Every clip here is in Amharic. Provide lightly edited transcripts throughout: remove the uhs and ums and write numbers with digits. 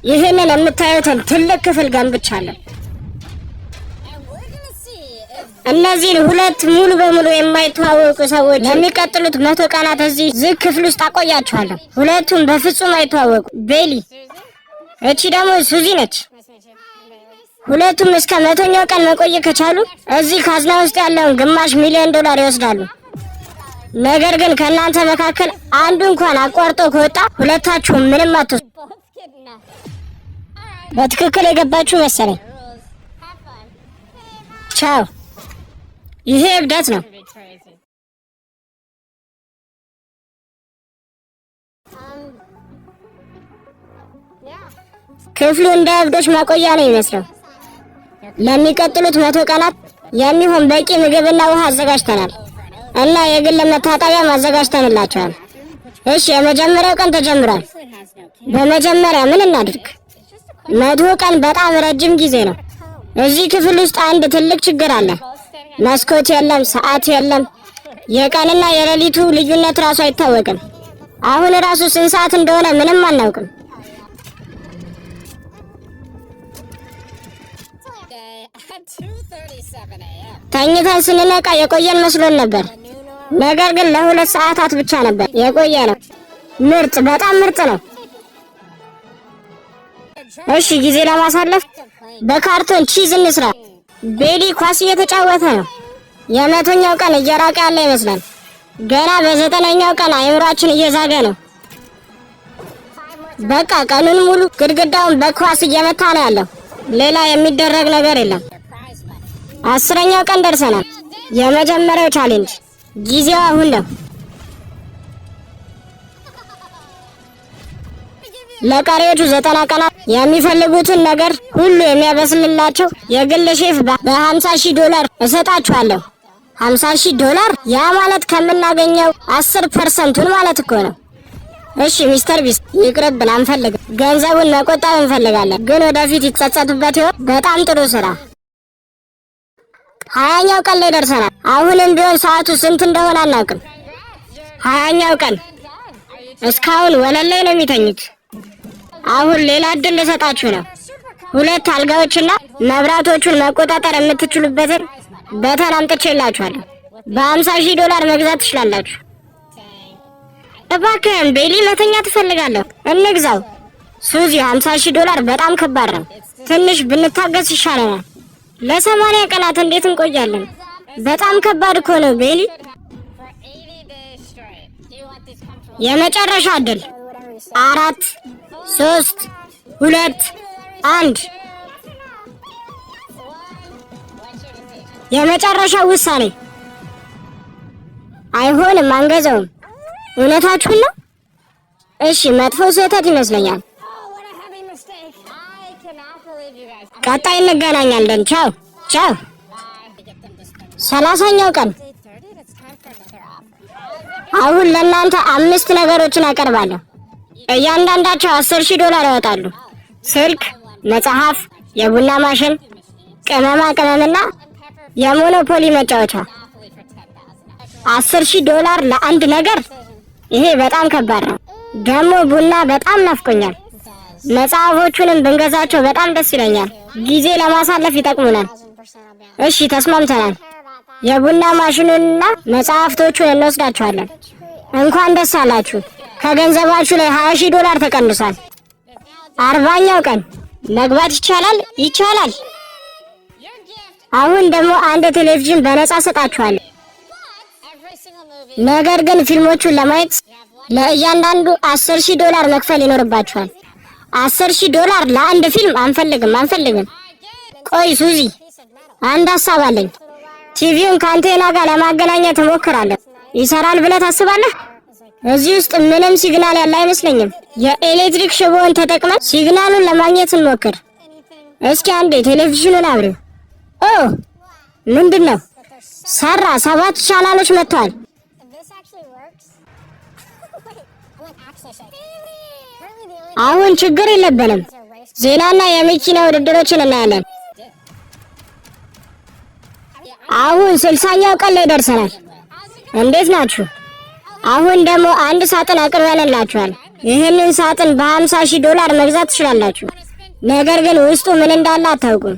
ይሄንን የምታዩትን ትልቅ ክፍል ገንብቻለሁ። እነዚህን ሁለት ሙሉ በሙሉ የማይተዋወቁ ሰዎች የሚቀጥሉት 100 ቀናት እዚህ ዝግ ክፍል ውስጥ አቆያቸዋለሁ። ሁለቱም በፍጹም አይተዋወቁ። ቤሊ፣ እቺ ደግሞ ሱዚ ነች። ሁለቱም እስከ 100ኛው ቀን መቆየት ከቻሉ እዚህ ካዝና ውስጥ ያለውን $500,000 ይወስዳሉ። ነገር ግን ከእናንተ መካከል አንዱ እንኳን አቋርጦ ከወጣ ሁለታችሁም ምንም አትወስዱ። በትክክል የገባችሁ መሰለኝ። ቻው። ይሄ እብደት ነው። ክፍሉ እንደ እብዶች ማቆያ ነው ይመስለው። ለሚቀጥሉት 100 ቀናት የሚሆን በቂ ምግብና ውሃ አዘጋጅተናል እና የግል መታጠቢያ አዘጋጅተንላቸዋል። እሺ፣ የመጀመሪያው ቀን ተጀምሯል። በመጀመሪያ ምን እናድርግ? 100 ቀን በጣም ረጅም ጊዜ ነው። እዚህ ክፍል ውስጥ አንድ ትልቅ ችግር አለ። መስኮት የለም፣ ሰዓት የለም። የቀንና የሌሊቱ ልዩነት ራሱ አይታወቅም። አሁን ራሱ ስንት ሰዓት እንደሆነ ምንም አናውቅም። ተኝተን ስንነቃ የቆየን መስሎን ነበር። ነገር ግን ለ2 ሰዓታት ብቻ ነበር የቆየ ነው። ምርጥ፣ በጣም ምርጥ ነው። እሺ፣ ጊዜ ለማሳለፍ በካርቶን ቺዝ እንስራ። ቤሊ ኳስ እየተጫወተ ነው። የ100ኛው ቀን እየራቀ ያለ ይመስላል። ገና በ9ኛው ቀን አይምሯችን እየዛገ ነው። በቃ ቀኑን ሙሉ ግድግዳውን በኳስ እየመታ ነው ያለው። ሌላ የሚደረግ ነገር የለም። 10ኛው ቀን ደርሰናል። የመጀመሪያው ቻሌንጅ ጊዜው አሁን ነው። ለቀሪዎቹ 90 ቀናት የሚፈልጉትን ነገር ሁሉ የሚያበስልላቸው የግል ሼፍ $50,000 እሰጣችኋለሁ። $50,000? ያ ማለት ከምናገኘው 10%ቱን ማለት እኮ ነው። እሺ ሚስተር ቢስት፣ ይቅርብን፣ አንፈልግም። ገንዘቡን መቆጠብ እንፈልጋለን፣ ግን ወደፊት ይጸጸቱበት ይሆን? በጣም ጥሩ ስራ። 20ኛው ቀን ላይ ደርሰናል። አሁንም ቢሆን ሰዓቱ ስንት እንደሆነ አናውቅም። 20ኛው ቀን። እስካሁን ወለል ላይ ነው የሚተኙት። አሁን ሌላ እድል ልሰጣችሁ ነው። 2 አልጋዎችና መብራቶቹን መቆጣጠር የምትችሉበትን በተን አምጥቼላችኋለሁ። $50,000 መግዛት ትችላላችሁ። እባክህን ቤሊ፣ መተኛ ትፈልጋለሁ። እንግዛው። ሱዚ፣ $50,000 በጣም ከባድ ነው። ትንሽ ብንታገስ ይሻለናል። ለ80 ቀናት እንዴት እንቆያለን? በጣም ከባድ እኮ ነው ቤሊ። የመጨረሻ እድል። 4 3 2 1 የመጨረሻው ውሳኔ። አይሆንም፣ አንገዛውም። እውነታችሁን ነው? እሺ፣ መጥፎ ስህተት ይመስለኛል። ቀጣይ እንገናኛለን። ቻው ቻው። 30ኛው ቀን። አሁን ለእናንተ 5 ነገሮችን አቀርባለሁ። እያንዳንዳቸው $10,000 ያወጣሉ። ስልክ፣ መጽሐፍ፣ የቡና ማሽን፣ ቅመማ ቅመምና የሞኖፖሊ መጫወቻ። $10,000 ለአንድ ነገር? ይሄ በጣም ከባድ ነው። ደግሞ ቡና በጣም ናፍቆኛል። መጽሐፎቹንም ብንገዛቸው በጣም ደስ ይለኛል። ጊዜ ለማሳለፍ ይጠቅሙናል። እሺ ተስማምተናል። የቡና ማሽኑንና መጽሐፍቶቹን እንወስዳቸዋለን። እንኳን ደስ አላችሁ። ከገንዘባችሁ ላይ $20,000 ተቀንሷል። 40ኛው ቀን መግባት ይቻላል? ይቻላል። አሁን ደግሞ አንድ ቴሌቪዥን በነፃ ሰጣችኋለሁ። ነገር ግን ፊልሞቹን ለማየት ለእያንዳንዱ $10,000 መክፈል ይኖርባችኋል። $10,000 ለአንድ ፊልም? አንፈልግም። ቆይ ሱዚ፣ አንድ ሀሳብ አለኝ። ቲቪውን ከአንቴና ጋር ለማገናኘት እሞክራለሁ። ይሰራል ብለህ ታስባለህ? እዚህ ውስጥ ምንም ሲግናል ያለ አይመስለኝም። የኤሌክትሪክ ሽቦውን ተጠቅመን ሲግናሉን ለማግኘት እንሞክር። እስኪ አንዴ ቴሌቪዥኑን አብሪው። ኦ ምንድን ነው? ሰራ። 7 ቻናሎች መጥተዋል። አሁን ችግር የለብንም። ዜናና የመኪና ውድድሮችን እናያለን። አሁን 60ኛው ቀን ላይ ደርሰናል። እንዴት ናችሁ? አሁን ደግሞ አንድ ሳጥን አቅርበንላችኋል። ይህንን ሳጥን $50,000 መግዛት ትችላላችሁ። ነገር ግን ውስጡ ምን እንዳለ አታውቁም።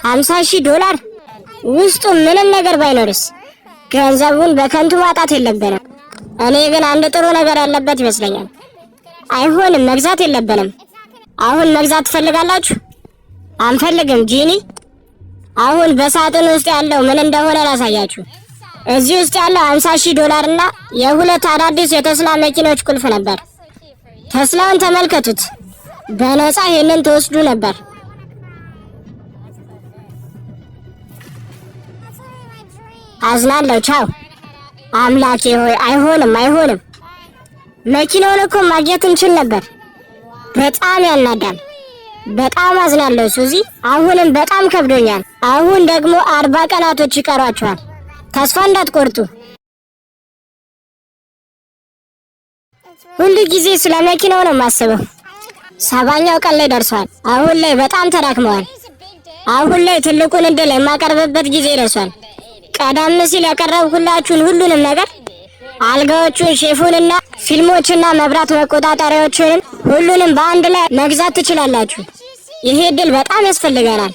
$50,000 ውስጡ ምንም ነገር ባይኖርስ? ገንዘቡን በከንቱ ማጣት የለብንም። እኔ ግን አንድ ጥሩ ነገር ያለበት ይመስለኛል። አይሆንም፣ መግዛት የለብንም። አሁን መግዛት ትፈልጋላችሁ? አንፈልግም ጂኒ። አሁን በሳጥን ውስጥ ያለው ምን እንደሆነ ላሳያችሁ። እዚህ ውስጥ ያለው $50,000 እና የሁለት አዳዲስ የተስላ መኪኖች ቁልፍ ነበር። ተስላውን ተመልከቱት። በነፃ ይሄንን ተወስዱ ነበር። አዝናለሁ። ቻው። አምላኬ ሆይ አይሆንም። መኪናውን እኮ ማግኘት እንችል ነበር። በጣም ያናዳል። በጣም አዝናለሁ ሱዚ። አሁንም በጣም ከብዶኛል። አሁን ደግሞ 40 ቀናቶች ይቀሯቸዋል። ተስፋ እንዳትቆርጡ። ሁሉ ጊዜ ስለ መኪናው ነው የማስበው። 70ኛው ቀን ላይ ደርሷል። አሁን ላይ በጣም ተዳክመዋል። አሁን ላይ ትልቁን እድል የማቀርብበት ጊዜ ደርሷል። ቀደም ሲል ያቀረብኩላችሁን ሁሉንም ነገር አልጋዎቹን፣ ሼፉንና ፊልሞችና መብራት መቆጣጠሪያዎችን ሁሉንም በአንድ ላይ መግዛት ትችላላችሁ። ይሄ እድል በጣም ያስፈልገናል።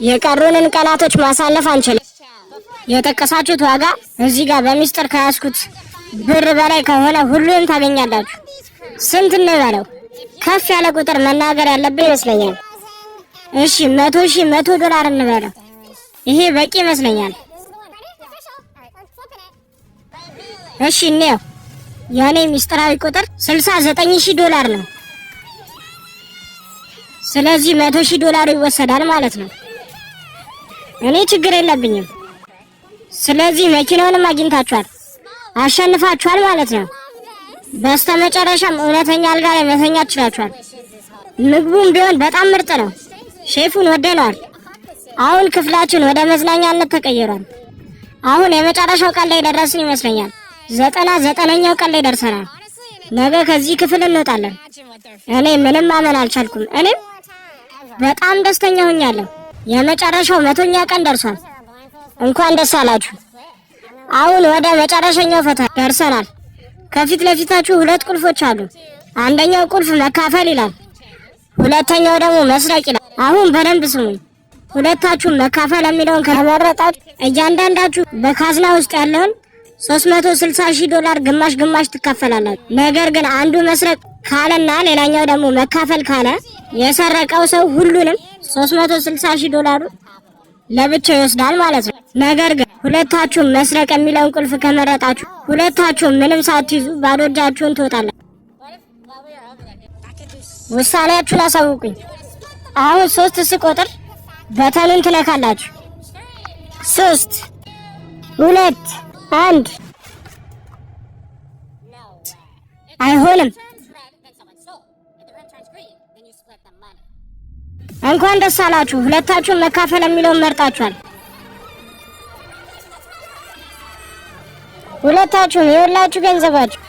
የቀሩንን ቀናቶች ማሳለፍ አንችልም። የጠቀሳችሁት ዋጋ እዚህ ጋር በሚስጥር ከያዝኩት ብር በላይ ከሆነ ሁሉንም ታገኛላችሁ። ስንት እንበለው? ከፍ ያለ ቁጥር መናገር ያለብን ይመስለኛል። እሺ $100,000 እንበለው። ይሄ በቂ ይመስለኛል። እሺ እንየው። የኔ ሚስጥራዊ ቁጥር $69,000 ነው። ስለዚህ $100,000 ይወሰዳል ማለት ነው። እኔ ችግር የለብኝም። ስለዚህ መኪናውንም አግኝታችኋል፣ አሸንፋችኋል ማለት ነው። በስተመጨረሻም እውነተኛ አልጋ ላይ መተኛት ችላችኋል። ምግቡም ቢሆን በጣም ምርጥ ነው። ሼፉን ወደነዋል። አሁን ክፍላችን ወደ መዝናኛነት ተቀይሯል። አሁን የመጨረሻው ቀን ላይ ደረስን ይመስለኛል። 99ኛው ቀን ላይ ደርሰናል። ነገ ከዚህ ክፍል እንወጣለን። እኔ ምንም ማመን አልቻልኩም። እኔም በጣም ደስተኛ ሆኛለሁ። የመጨረሻው 100ኛ ቀን ደርሷል። እንኳን ደስ አላችሁ። አሁን ወደ መጨረሻኛው ፈተና ደርሰናል። ከፊት ለፊታችሁ 2 ቁልፎች አሉ። አንደኛው ቁልፍ መካፈል ይላል፣ ሁለተኛው ደግሞ መስረቅ ይላል። አሁን በደንብ ስሙኝ። ሁለታችሁም መካፈል የሚለውን ከመረጣችሁ እያንዳንዳችሁ በካዝና ውስጥ ያለውን $360,000 ግማሽ ግማሽ ትካፈላላችሁ። ነገር ግን አንዱ መስረቅ ካለና ሌላኛው ደግሞ መካፈል ካለ የሰረቀው ሰው ሁሉንም $360,000 ለብቻው ይወስዳል ማለት ነው። ነገር ግን ሁለታችሁም መስረቅ የሚለውን ቁልፍ ከመረጣችሁ ሁለታችሁም ምንም ሳትይዙ ባዶ እጃችሁን ትወጣላችሁ። ውሳኔያችሁን አሳውቁኝ። አሁን 3 ስቆጥር በተኑን ትነካላችሁ። 3 2 1 አይሆንም። እንኳን ደስ አላችሁ። ሁለታችሁም መካፈል የሚለውን መርጣችኋል። ሁለታችሁም የሁላችሁ ገንዘባችሁ